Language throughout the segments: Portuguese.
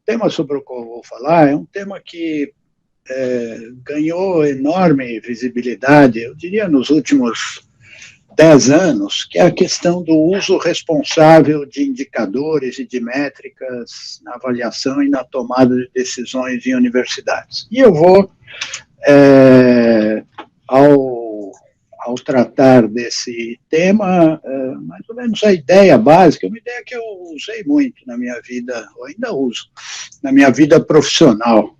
tema sobre o qual eu vou falar é um tema que ganhou enorme visibilidade, eu diria, nos últimos 10 anos, que é a questão do uso responsável de indicadores e de métricas na avaliação e na tomada de decisões em universidades. E eu vou, ao tratar desse tema, mais ou menos a ideia básica, uma ideia que eu usei muito na minha vida, ou ainda uso, na minha vida profissional,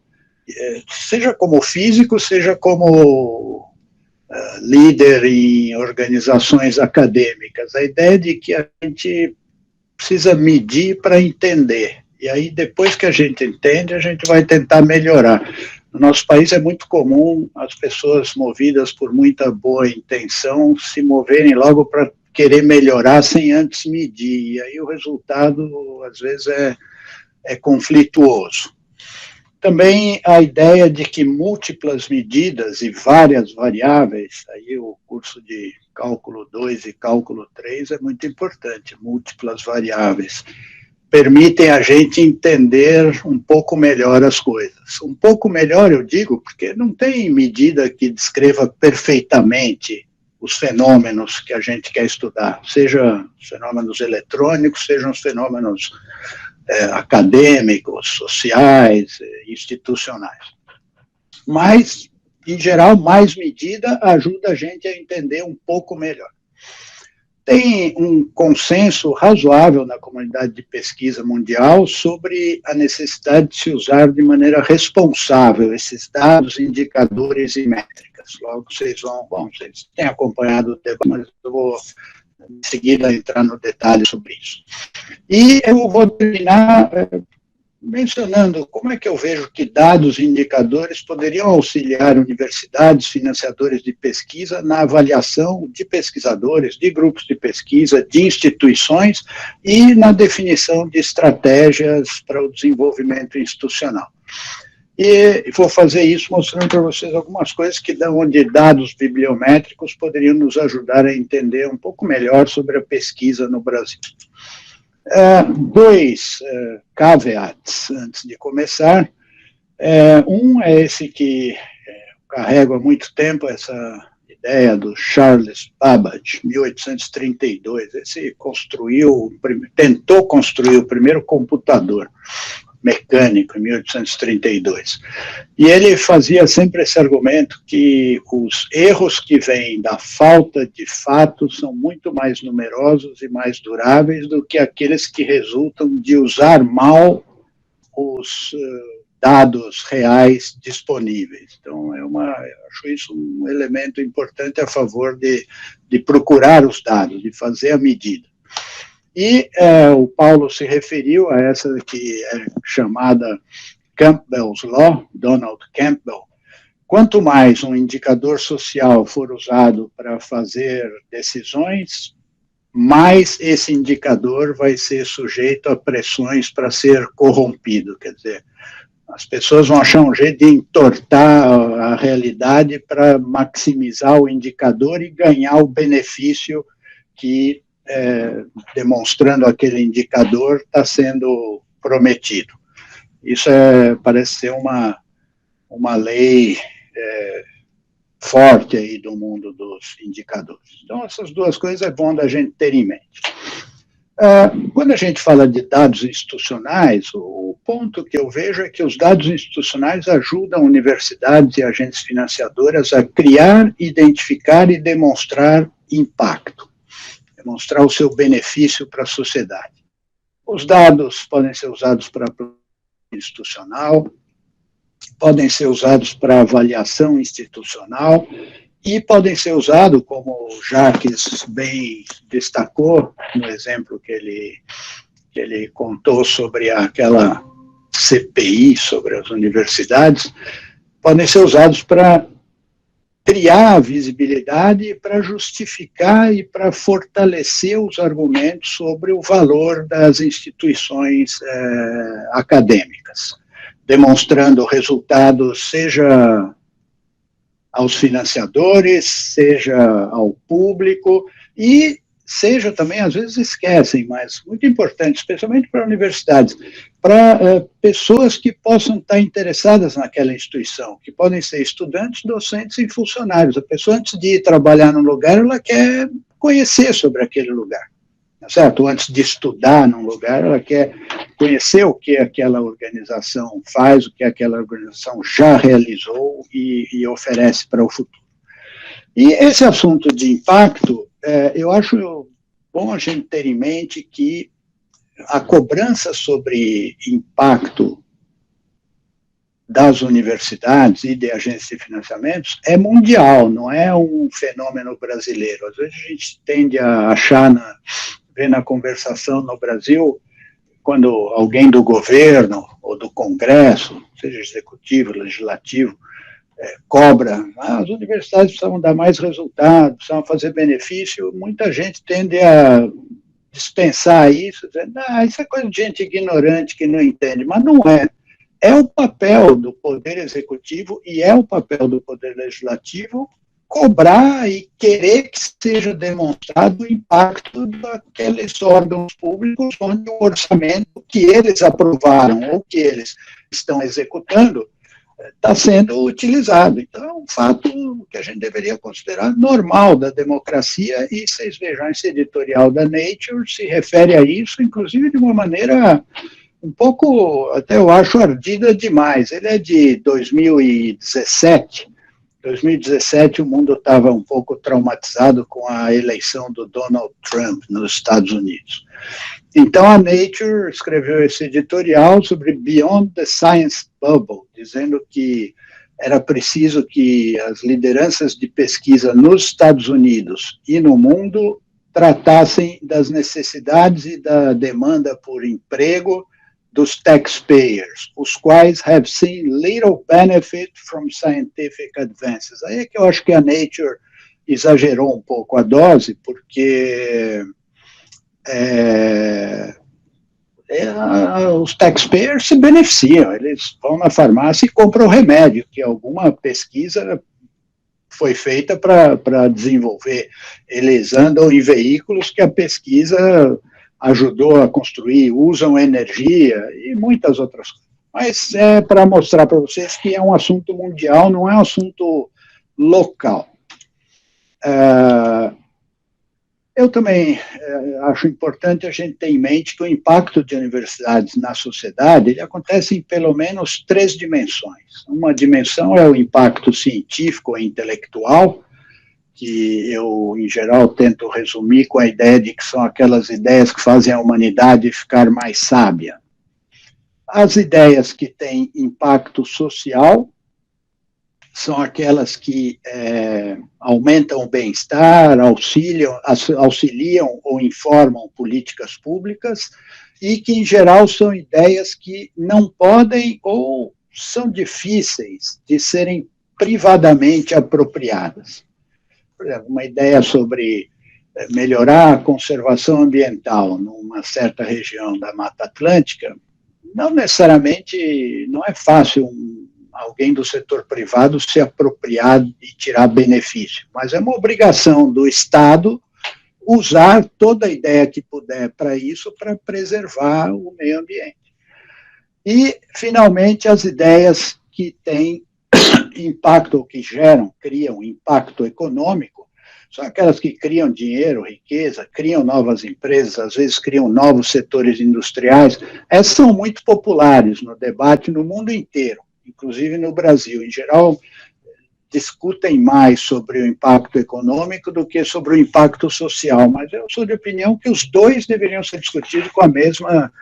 seja como físico, seja como líder em organizações acadêmicas, a ideia de que a gente precisa medir para entender, e aí depois que a gente entende, a gente vai tentar melhorar. No nosso país é muito comum as pessoas movidas por muita boa intenção se moverem logo para querer melhorar sem antes medir, e aí o resultado às vezes é conflituoso. Também a ideia de que múltiplas medidas e várias variáveis, aí o curso de cálculo 2 e cálculo 3 é muito importante, múltiplas variáveis, permitem a gente entender um pouco melhor as coisas. Um pouco melhor, eu digo, porque não tem medida que descreva perfeitamente os fenômenos que a gente quer estudar, sejam fenômenos eletrônicos, sejam os fenômenos acadêmicos, sociais, institucionais. Mas, em geral, mais medida ajuda a gente a entender um pouco melhor. Tem um consenso razoável na comunidade de pesquisa mundial sobre a necessidade de se usar de maneira responsável esses dados, indicadores e métricas. Logo, vocês têm acompanhado o debate, mas eu vou em seguida entrar no detalhe sobre isso. E eu vou terminar mencionando como é que eu vejo que dados e indicadores poderiam auxiliar universidades, financiadores de pesquisa na avaliação de pesquisadores, de grupos de pesquisa, de instituições e na definição de estratégias para o desenvolvimento institucional. E vou fazer isso mostrando para vocês algumas coisas onde dados bibliométricos poderiam nos ajudar a entender um pouco melhor sobre a pesquisa no Brasil. Dois caveats antes de começar. Um é esse que carrego há muito tempo, essa ideia do Charles Babbage, 1832. Esse tentou construir o primeiro computador mecânico, em 1832. E ele fazia sempre esse argumento que os erros que vêm da falta de fatos são muito mais numerosos e mais duráveis do que aqueles que resultam de usar mal os dados reais disponíveis. Então, eu acho isso um elemento importante a favor de procurar os dados, de fazer a medida. E o Paulo se referiu a essa que é chamada Campbell's Law, Donald Campbell. Quanto mais um indicador social for usado para fazer decisões, mais esse indicador vai ser sujeito a pressões para ser corrompido. Quer dizer, as pessoas vão achar um jeito de entortar a realidade para maximizar o indicador e ganhar o benefício que demonstrando aquele indicador está sendo prometido. Isso parece ser uma lei forte aí do mundo dos indicadores. Então, essas duas coisas é bom da gente ter em mente. Quando a gente fala de dados institucionais, o ponto que eu vejo é que os dados institucionais ajudam universidades e agentes financiadoras a criar, identificar e demonstrar impacto, demonstrar o seu benefício para a sociedade. Os dados podem ser usados para institucional, podem ser usados para avaliação institucional e podem ser usados, como o Jacques bem destacou no exemplo que ele contou sobre aquela CPI sobre as universidades, podem ser usados para criar visibilidade, para justificar e para fortalecer os argumentos sobre o valor das instituições acadêmicas, demonstrando resultados, seja aos financiadores, seja ao público, e seja também, às vezes esquecem, mas muito importante, especialmente para universidades, para pessoas que possam estar interessadas naquela instituição, que podem ser estudantes, docentes e funcionários. A pessoa, antes de ir trabalhar num lugar, ela quer conhecer sobre aquele lugar, tá certo? Antes de estudar num lugar, ela quer conhecer o que aquela organização faz, o que aquela organização já realizou e oferece para o futuro. E esse assunto de impacto, eu acho bom a gente ter em mente que a cobrança sobre impacto das universidades e de agências de financiamentos é mundial, não é um fenômeno brasileiro. Às vezes a gente tende a achar, ver na conversação no Brasil, quando alguém do governo ou do Congresso, seja executivo, legislativo, cobra, as universidades precisavam dar mais resultados, precisavam fazer benefício, muita gente tende a dispensar isso, dizendo, isso é coisa de gente ignorante que não entende, mas não é. É o papel do Poder Executivo e é o papel do Poder Legislativo cobrar e querer que seja demonstrado o impacto daqueles órgãos públicos onde o orçamento que eles aprovaram ou que eles estão executando está sendo utilizado. Então, é um fato que a gente deveria considerar normal da democracia, e vocês vejam, esse editorial da Nature se refere a isso, inclusive de uma maneira um pouco, até eu acho, ardida demais. Ele é de 2017. 2017, o mundo estava um pouco traumatizado com a eleição do Donald Trump nos Estados Unidos. Então, a Nature escreveu esse editorial sobre Beyond the Science Bubble, dizendo que era preciso que as lideranças de pesquisa nos Estados Unidos e no mundo tratassem das necessidades e da demanda por emprego dos taxpayers, os quais have seen little benefit from scientific advances. Aí é que eu acho que a Nature exagerou um pouco a dose, porque os taxpayers se beneficiam, eles vão na farmácia e compram remédio, que alguma pesquisa foi feita para desenvolver. Eles andam em veículos que a pesquisa ajudou a construir, usam energia e muitas outras coisas. Mas é para mostrar para vocês que é um assunto mundial, não é um assunto local. Eu também acho importante a gente ter em mente que o impacto de universidades na sociedade ele acontece em pelo menos 3 dimensões. Uma dimensão é o impacto científico e intelectual, que eu, em geral, tento resumir com a ideia de que são aquelas ideias que fazem a humanidade ficar mais sábia. As ideias que têm impacto social são aquelas que aumentam o bem-estar, auxiliam ou informam políticas públicas e que, em geral, são ideias que não podem ou são difíceis de serem privadamente apropriadas. Por exemplo, uma ideia sobre melhorar a conservação ambiental numa certa região da Mata Atlântica, não necessariamente, não é fácil alguém do setor privado se apropriar e tirar benefício, mas é uma obrigação do Estado usar toda a ideia que puder para isso, para preservar o meio ambiente. E, finalmente, as ideias que têm impacto, ou que criam impacto econômico, são aquelas que criam dinheiro, riqueza, criam novas empresas, às vezes criam novos setores industriais. Essas são muito populares no debate no mundo inteiro, inclusive no Brasil. Em geral, discutem mais sobre o impacto econômico do que sobre o impacto social, mas eu sou de opinião que os dois deveriam ser discutidos com a mesma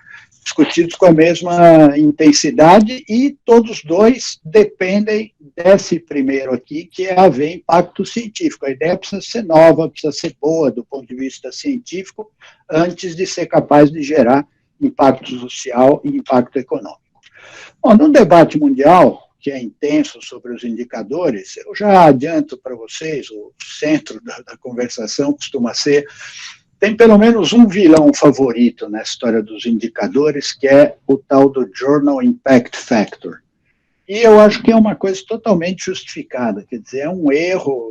intensidade, e todos dois dependem desse primeiro aqui, que é haver impacto científico. A ideia precisa ser nova, precisa ser boa do ponto de vista científico, antes de ser capaz de gerar impacto social e impacto econômico. Bom, no debate mundial, que é intenso sobre os indicadores, eu já adianto para vocês, o centro da conversação costuma ser, tem pelo menos um vilão favorito na história dos indicadores, que é o tal do Journal Impact Factor. E eu acho que é uma coisa totalmente justificada, quer dizer, é um erro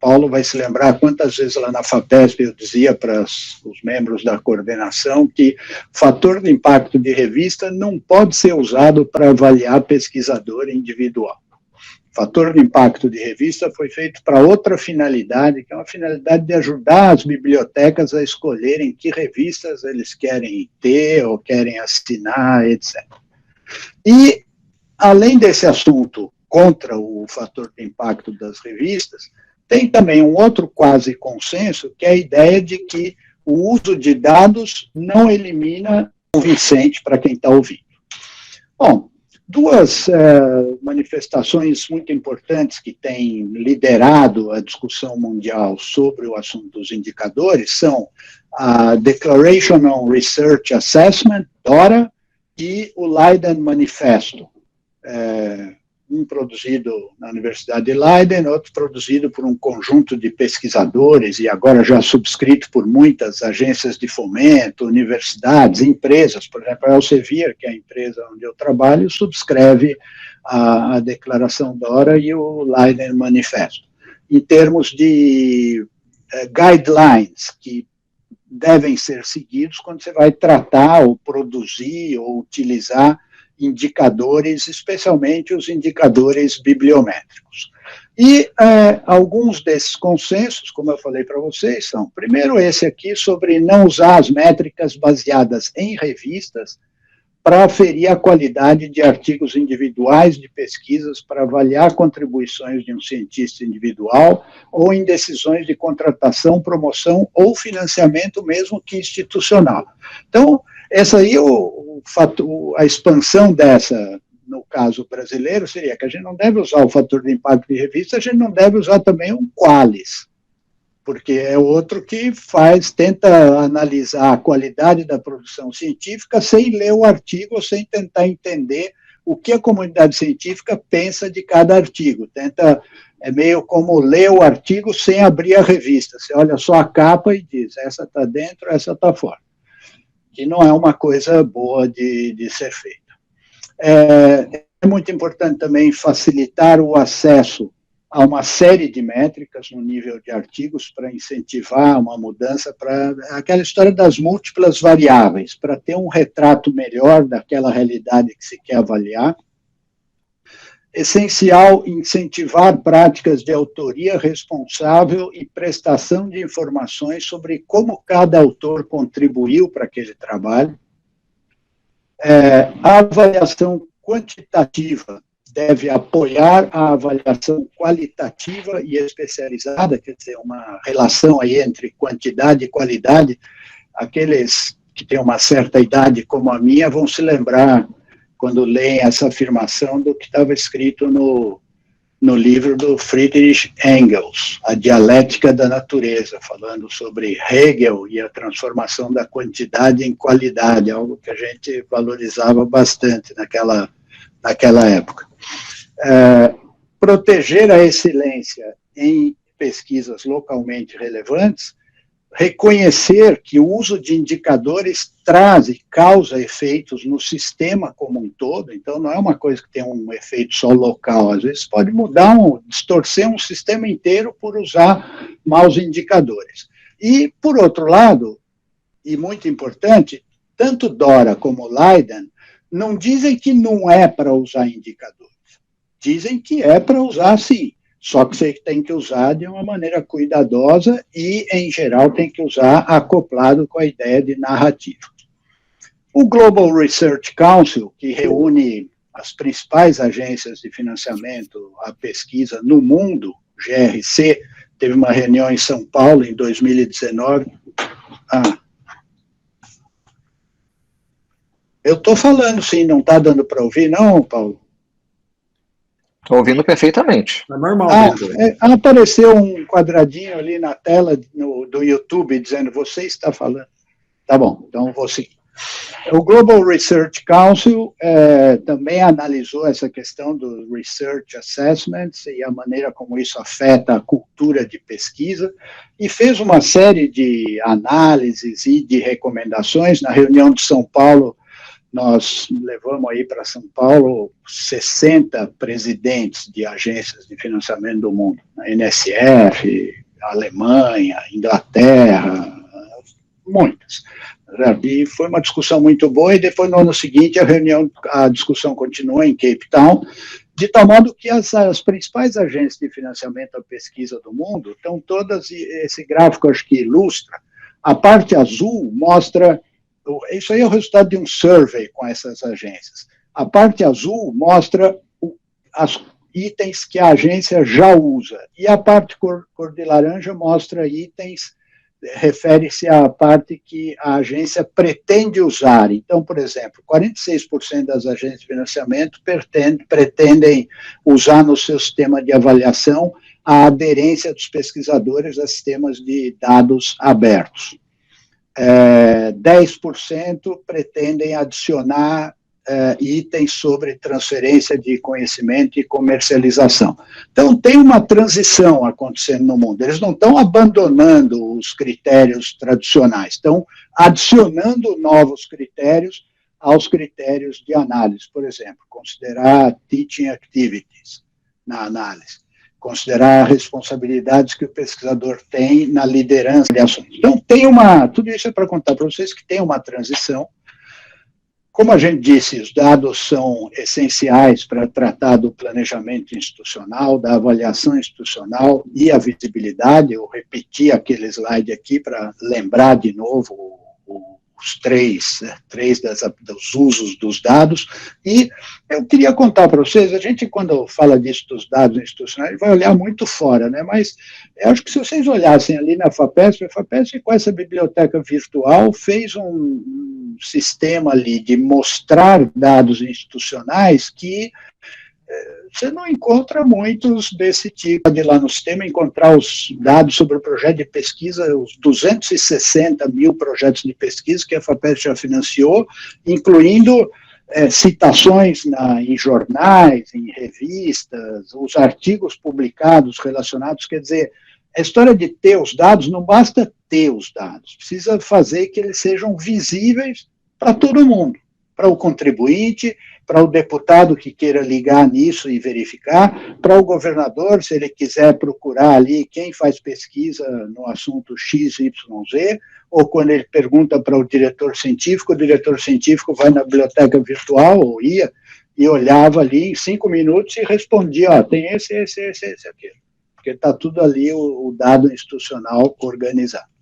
Paulo vai se lembrar quantas vezes lá na FAPESP eu dizia para os membros da coordenação que o fator de impacto de revista não pode ser usado para avaliar pesquisador individual. O fator de impacto de revista foi feito para outra finalidade, que é uma finalidade de ajudar as bibliotecas a escolherem que revistas eles querem ter ou querem assinar, etc. E, além desse assunto contra o fator de impacto das revistas, tem também um outro quase consenso, que é a ideia de que o uso de dados não elimina o convincente para quem está ouvindo. Bom, duas manifestações muito importantes que têm liderado a discussão mundial sobre o assunto dos indicadores são a Declaration on Research Assessment, DORA, e o Leiden Manifesto, um produzido na Universidade de Leiden, outro produzido por um conjunto de pesquisadores, e agora já subscrito por muitas agências de fomento, universidades, empresas. Por exemplo, a Elsevier, que é a empresa onde eu trabalho, subscreve a Declaração DORA e o Leiden Manifesto. Em termos de guidelines que devem ser seguidos quando você vai tratar ou produzir ou utilizar indicadores, especialmente os indicadores bibliométricos. E alguns desses consensos, como eu falei para vocês, são, primeiro, esse aqui sobre não usar as métricas baseadas em revistas para aferir a qualidade de artigos individuais de pesquisas para avaliar contribuições de um cientista individual ou em decisões de contratação, promoção ou financiamento mesmo que institucional. Então, essa aí, a expansão dessa, no caso brasileiro, seria que a gente não deve usar o fator de impacto de revista, a gente não deve usar também um Qualis, porque é outro que tenta analisar a qualidade da produção científica sem ler o artigo, ou sem tentar entender o que a comunidade científica pensa de cada artigo. É meio como ler o artigo sem abrir a revista. Você olha só a capa e diz, essa está dentro, essa está fora. Que não é uma coisa boa de ser feita. É muito importante também facilitar o acesso a uma série de métricas no nível de artigos para incentivar uma mudança para aquela história das múltiplas variáveis, para ter um retrato melhor daquela realidade que se quer avaliar. Essencial incentivar práticas de autoria responsável e prestação de informações sobre como cada autor contribuiu para aquele trabalho. A avaliação quantitativa deve apoiar a avaliação qualitativa e especializada, quer dizer, uma relação aí entre quantidade e qualidade. Aqueles que têm uma certa idade como a minha vão se lembrar, quando leem essa afirmação, do que estava escrito no livro do Friedrich Engels, A Dialética da Natureza, falando sobre Hegel e a transformação da quantidade em qualidade, algo que a gente valorizava bastante naquela época. Proteger a excelência em pesquisas localmente relevantes, reconhecer que o uso de indicadores traz e causa efeitos no sistema como um todo, então não é uma coisa que tem um efeito só local, às vezes pode distorcer um sistema inteiro por usar maus indicadores. E, por outro lado, e muito importante, tanto Dora como Leiden não dizem que não é para usar indicadores, dizem que é para usar sim, só que você tem que usar de uma maneira cuidadosa e, em geral, tem que usar acoplado com a ideia de narrativa. O Global Research Council, que reúne as principais agências de financiamento à pesquisa no mundo, GRC, teve uma reunião em São Paulo em 2019. Eu estou falando sim, não está dando para ouvir, não, Paulo? Estou ouvindo perfeitamente. É normal. Apareceu um quadradinho ali na tela do YouTube dizendo, você está falando. Tá bom, então vou seguir. O Global Research Council também analisou essa questão do Research Assessments e a maneira como isso afeta a cultura de pesquisa e fez uma série de análises e de recomendações. Na reunião de São Paulo, nós levamos aí para São Paulo 60 presidentes de agências de financiamento do mundo, a NSF, a Alemanha, Inglaterra, muitas. E foi uma discussão muito boa, e depois, no ano seguinte, a discussão continuou em Cape Town, de tal modo que as principais agências de financiamento à pesquisa do mundo estão todas, esse gráfico acho que ilustra, a parte azul mostra, isso aí é o resultado de um survey com essas agências, a parte azul mostra as itens que a agência já usa, e a parte cor de laranja mostra itens, refere-se à parte que a agência pretende usar. Então, por exemplo, 46% das agências de financiamento pretendem usar no seu sistema de avaliação a aderência dos pesquisadores a sistemas de dados abertos. 10% pretendem adicionar itens sobre transferência de conhecimento e comercialização. Então, tem uma transição acontecendo no mundo. Eles não estão abandonando os critérios tradicionais, estão adicionando novos critérios aos critérios de análise. Por exemplo, considerar teaching activities na análise, considerar responsabilidades que o pesquisador tem na liderança de ações. Então, tudo isso é para contar para vocês que tem uma transição. Como a gente disse, os dados são essenciais para tratar do planejamento institucional, da avaliação institucional e a visibilidade. Eu repeti aquele slide aqui para lembrar de novo os três dos usos dos dados, e eu queria contar para vocês, a gente quando fala disso dos dados institucionais, vai olhar muito fora, né, mas eu acho que se vocês olhassem ali na FAPESP, a FAPESP com essa biblioteca virtual fez um sistema ali de mostrar dados institucionais que você não encontra muitos desse tipo. De lá no sistema encontrar os dados sobre o projeto de pesquisa, os 260 mil projetos de pesquisa que a FAPESP já financiou, incluindo citações em jornais, em revistas, os artigos publicados relacionados. Quer dizer, a história de ter os dados, não basta ter os dados, precisa fazer que eles sejam visíveis para todo mundo, para o contribuinte, para o deputado que queira ligar nisso e verificar, para o governador, se ele quiser procurar ali quem faz pesquisa no assunto XYZ, ou quando ele pergunta para o diretor científico vai na biblioteca virtual, ou ia, e olhava ali em 5 minutos e respondia, tem esse, aqui, porque está tudo ali, o dado institucional organizado.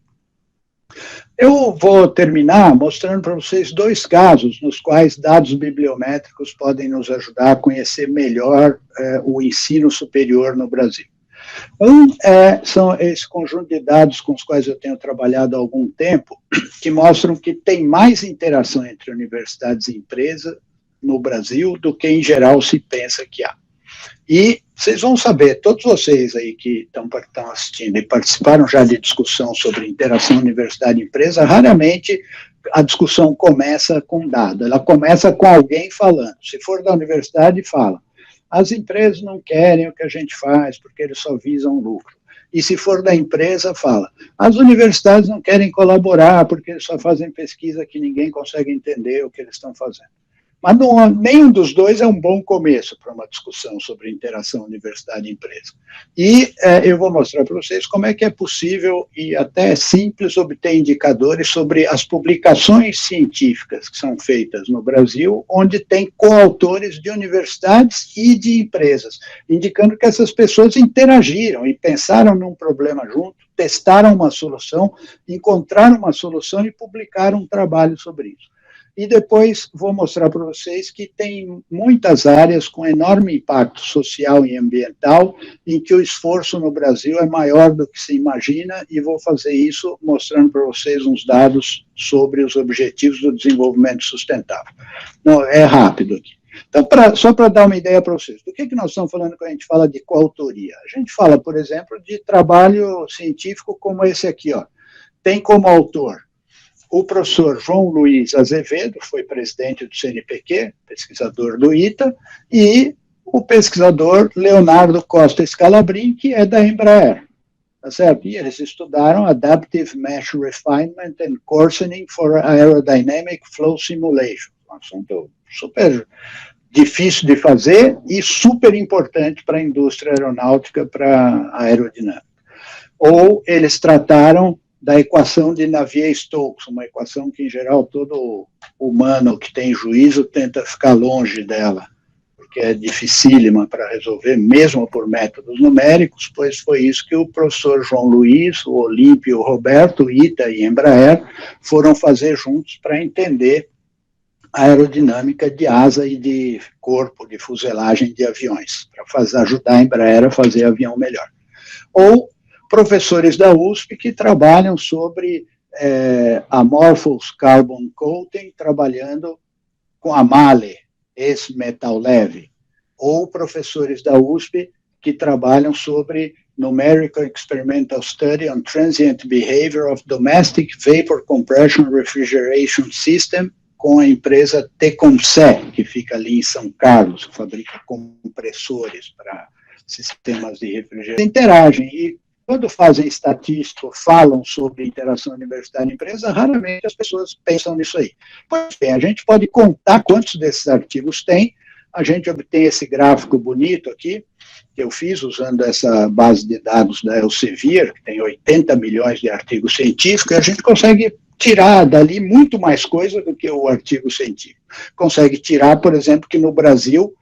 Eu vou terminar mostrando para vocês 2 casos nos quais dados bibliométricos podem nos ajudar a conhecer melhor o ensino superior no Brasil. São esse conjunto de dados com os quais eu tenho trabalhado há algum tempo, que mostram que tem mais interação entre universidades e empresas no Brasil do que em geral se pensa que há. E vocês vão saber, todos vocês aí que estão assistindo e participaram já de discussão sobre interação universidade-empresa, raramente a discussão começa com dado, ela começa com alguém falando. Se for da universidade, fala. As empresas não querem o que a gente faz, porque eles só visam lucro. E se for da empresa, fala. As universidades não querem colaborar, porque eles só fazem pesquisa que ninguém consegue entender o que eles estão fazendo. Mas nenhum dos dois é um bom começo para uma discussão sobre interação universidade e empresa. E eu vou mostrar para vocês como é que é possível e até simples obter indicadores sobre as publicações científicas que são feitas no Brasil, onde tem coautores de universidades e de empresas, indicando que essas pessoas interagiram e pensaram num problema junto, testaram uma solução, encontraram uma solução e publicaram um trabalho sobre isso. E depois vou mostrar para vocês que tem muitas áreas com enorme impacto social e ambiental, em que o esforço no Brasil é maior do que se imagina, e vou fazer isso mostrando para vocês uns dados sobre os objetivos do desenvolvimento sustentável. Não, é rápido aqui. Então, só para dar uma ideia para vocês, do que nós estamos falando quando a gente fala de coautoria? A gente fala, por exemplo, de trabalho científico como esse aqui, ó. Tem como autor o professor João Luiz Azevedo, foi presidente do CNPq, pesquisador do ITA, e o pesquisador Leonardo Costa Scalabrin, que é da Embraer, tá certo? E eles estudaram Adaptive Mesh Refinement and Coarsening for Aerodynamic Flow Simulation, um assunto super difícil de fazer e super importante para a indústria aeronáutica, para a aerodinâmica. Ou eles trataram da equação de Navier-Stokes, uma equação que, em geral, todo humano que tem juízo tenta ficar longe dela, porque é dificílima para resolver, mesmo por métodos numéricos, pois foi isso que o professor João Luiz, o Olímpio, o Roberto, ITA e Embraer foram fazer juntos para entender a aerodinâmica de asa e de corpo, de fuselagem de aviões, para ajudar a Embraer a fazer avião melhor. Ou professores da USP que trabalham sobre amorphous carbon coating, trabalhando com a MALE, esse metal leve. Ou professores da USP que trabalham sobre Numerical Experimental Study on Transient Behavior of Domestic Vapor Compression Refrigeration System, com a empresa Tecumseh, que fica ali em São Carlos, que fabrica compressores para sistemas de refrigeração. Interagem, e quando fazem estatística, falam sobre interação universidade-empresa, raramente as pessoas pensam nisso aí. Pois bem, a gente pode contar quantos desses artigos tem, a gente obtém esse gráfico bonito aqui, que eu fiz usando essa base de dados da Elsevier, que tem 80 milhões de artigos científicos, e a gente consegue tirar dali muito mais coisa do que o artigo científico. Consegue tirar, por exemplo, que no Brasil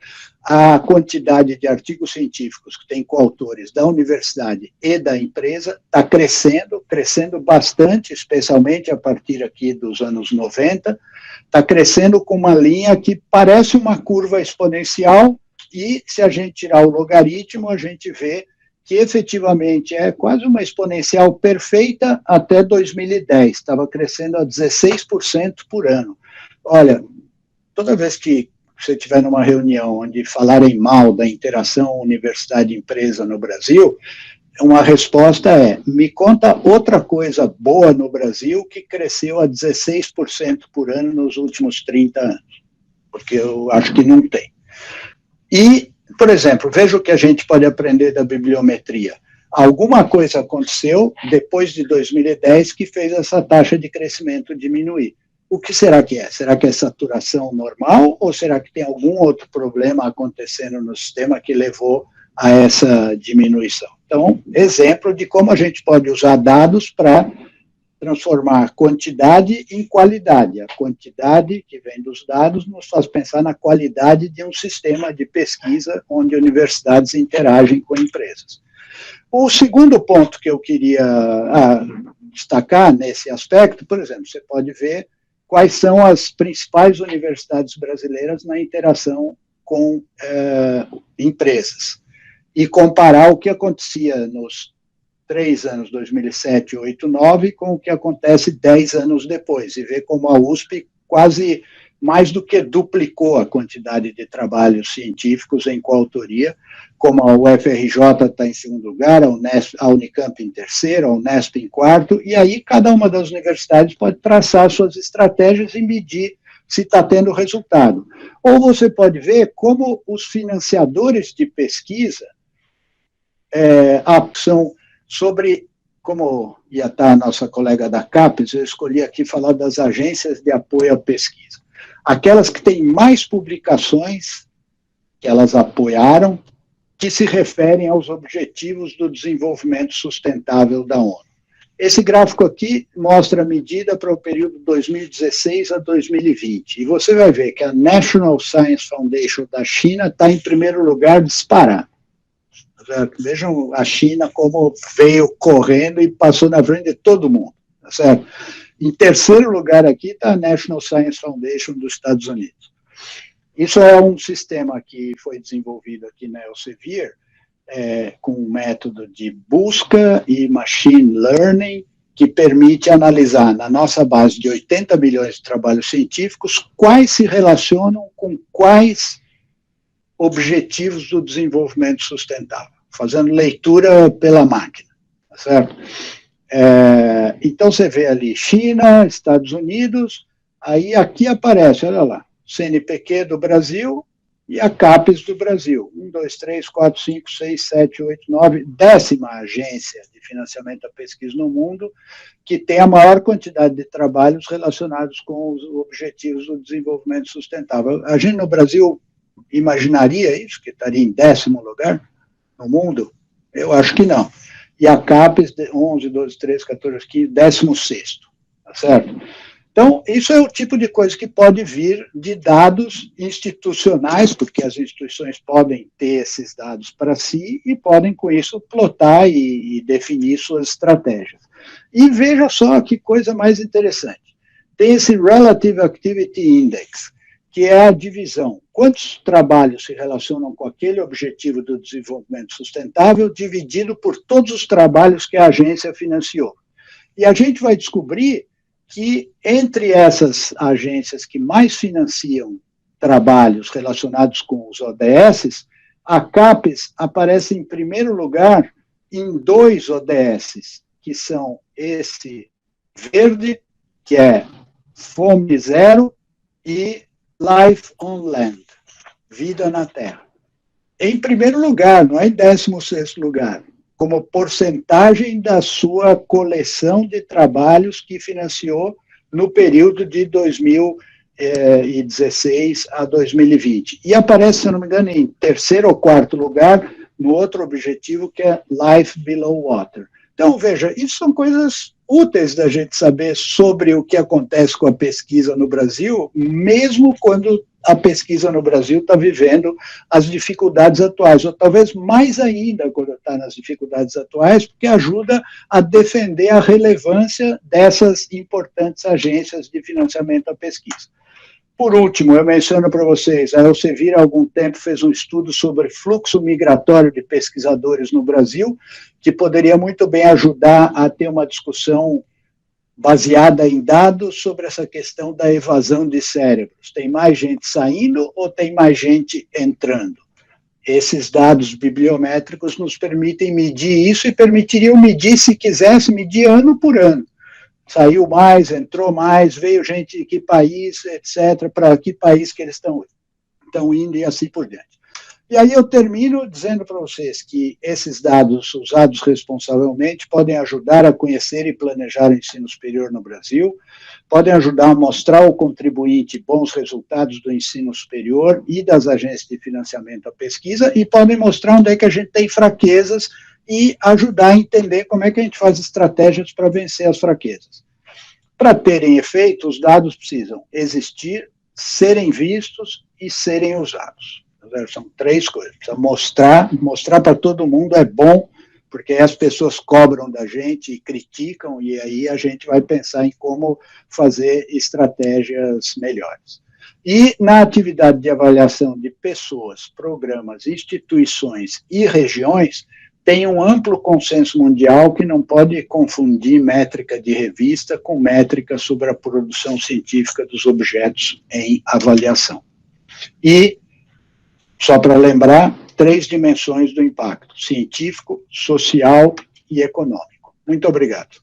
a quantidade de artigos científicos que tem coautores da universidade e da empresa está crescendo bastante, especialmente a partir aqui dos anos 90, está crescendo com uma linha que parece uma curva exponencial, e se a gente tirar o logaritmo, a gente vê que efetivamente é quase uma exponencial perfeita até 2010, estava crescendo a 16% por ano. Olha, toda vez que você estiver numa reunião onde falarem mal da interação universidade-empresa no Brasil, uma resposta é: me conta outra coisa boa no Brasil que cresceu a 16% por ano nos últimos 30 anos, porque eu acho que não tem. E, por exemplo, veja o que a gente pode aprender da bibliometria. Alguma coisa aconteceu depois de 2010 que fez essa taxa de crescimento diminuir. O que será que é? Será que é saturação normal ou será que tem algum outro problema acontecendo no sistema que levou a essa diminuição? Então, exemplo de como a gente pode usar dados para transformar quantidade em qualidade. A quantidade que vem dos dados nos faz pensar na qualidade de um sistema de pesquisa onde universidades interagem com empresas. O segundo ponto que eu queria destacar nesse aspecto, por exemplo, você pode ver quais são as principais universidades brasileiras na interação com empresas e comparar o que acontecia nos 3 anos, 2007, 2008, 2009, com o que acontece 10 anos depois, e ver como a USP quase mais do que duplicou a quantidade de trabalhos científicos em coautoria, como a UFRJ está em segundo lugar, a Unicamp em terceiro, a Unesp em quarto, e aí cada uma das universidades pode traçar suas estratégias e medir se está tendo resultado. Ou você pode ver como os financiadores de pesquisa são sobre, como ia estar a nossa colega da CAPES, eu escolhi aqui falar das agências de apoio à pesquisa. Aquelas que têm mais publicações que elas apoiaram, que se referem aos objetivos do desenvolvimento sustentável da ONU. Esse gráfico aqui mostra a medida para o período 2016 a 2020, e você vai ver que a National Science Foundation da China está em primeiro lugar disparado. Vejam a China como veio correndo e passou na frente de todo mundo, tá certo? Em terceiro lugar aqui está a National Science Foundation dos Estados Unidos. Isso é um sistema que foi desenvolvido aqui na Elsevier, com um método de busca e machine learning, que permite analisar, na nossa base de 80 milhões de trabalhos científicos, quais se relacionam com quais objetivos do desenvolvimento sustentável, fazendo leitura pela máquina, tá certo? Então você vê ali China, Estados Unidos, aí aqui aparece, olha lá, CNPq do Brasil, e a CAPES do Brasil, 1, 2, 3, 4, 5, 6, 7, 8, 9, 10ª agência de financiamento à pesquisa no mundo, que tem a maior quantidade de trabalhos relacionados com os objetivos do desenvolvimento sustentável. A gente no Brasil imaginaria isso, que estaria em 10º lugar no mundo? Eu acho que não. E a CAPES, 11, 12, 13, 14, 15, 16º, tá certo? Então, isso é o tipo de coisa que pode vir de dados institucionais, porque as instituições podem ter esses dados para si e podem, com isso, plotar e definir suas estratégias. E veja só que coisa mais interessante. Tem esse Relative Activity Index, que é a divisão. Quantos trabalhos se relacionam com aquele objetivo do desenvolvimento sustentável, dividido por todos os trabalhos que a agência financiou. E a gente vai descobrir que entre essas agências que mais financiam trabalhos relacionados com os ODS, a CAPES aparece em primeiro lugar em 2 ODS, que são esse verde, que é Fome Zero, e Life on Land, Vida na Terra. Em primeiro lugar, não é em 16º lugar, como porcentagem da sua coleção de trabalhos que financiou no período de 2016 a 2020. E aparece, se não me engano, em 3º ou 4º lugar no outro objetivo, que é Life Below Water. Então, veja, isso são coisas úteis da gente saber sobre o que acontece com a pesquisa no Brasil, mesmo quando a pesquisa no Brasil está vivendo as dificuldades atuais, ou talvez mais ainda quando está nas dificuldades atuais, porque ajuda a defender a relevância dessas importantes agências de financiamento à pesquisa. Por último, eu menciono para vocês, a Elsevier há algum tempo fez um estudo sobre fluxo migratório de pesquisadores no Brasil, que poderia muito bem ajudar a ter uma discussão baseada em dados sobre essa questão da evasão de cérebros. Tem mais gente saindo ou tem mais gente entrando? Esses dados bibliométricos nos permitem medir isso e permitiriam medir, se quisesse, medir ano por ano. Saiu mais, entrou mais, veio gente de que país, etc., para que país que eles estão indo e assim por diante. E aí eu termino dizendo para vocês que esses dados usados responsavelmente podem ajudar a conhecer e planejar o ensino superior no Brasil, podem ajudar a mostrar ao contribuinte bons resultados do ensino superior e das agências de financiamento à pesquisa e podem mostrar onde é que a gente tem fraquezas e ajudar a entender como é que a gente faz estratégias para vencer as fraquezas. Para terem efeito, os dados precisam existir, serem vistos e serem usados. São 3 coisas. Precisa mostrar para todo mundo é bom, porque as pessoas cobram da gente e criticam, e aí a gente vai pensar em como fazer estratégias melhores. E na atividade de avaliação de pessoas, programas, instituições e regiões, tem um amplo consenso mundial que não pode confundir métrica de revista com métrica sobre a produção científica dos objetos em avaliação. E só para lembrar, 3 dimensões do impacto: científico, social e econômico. Muito obrigado.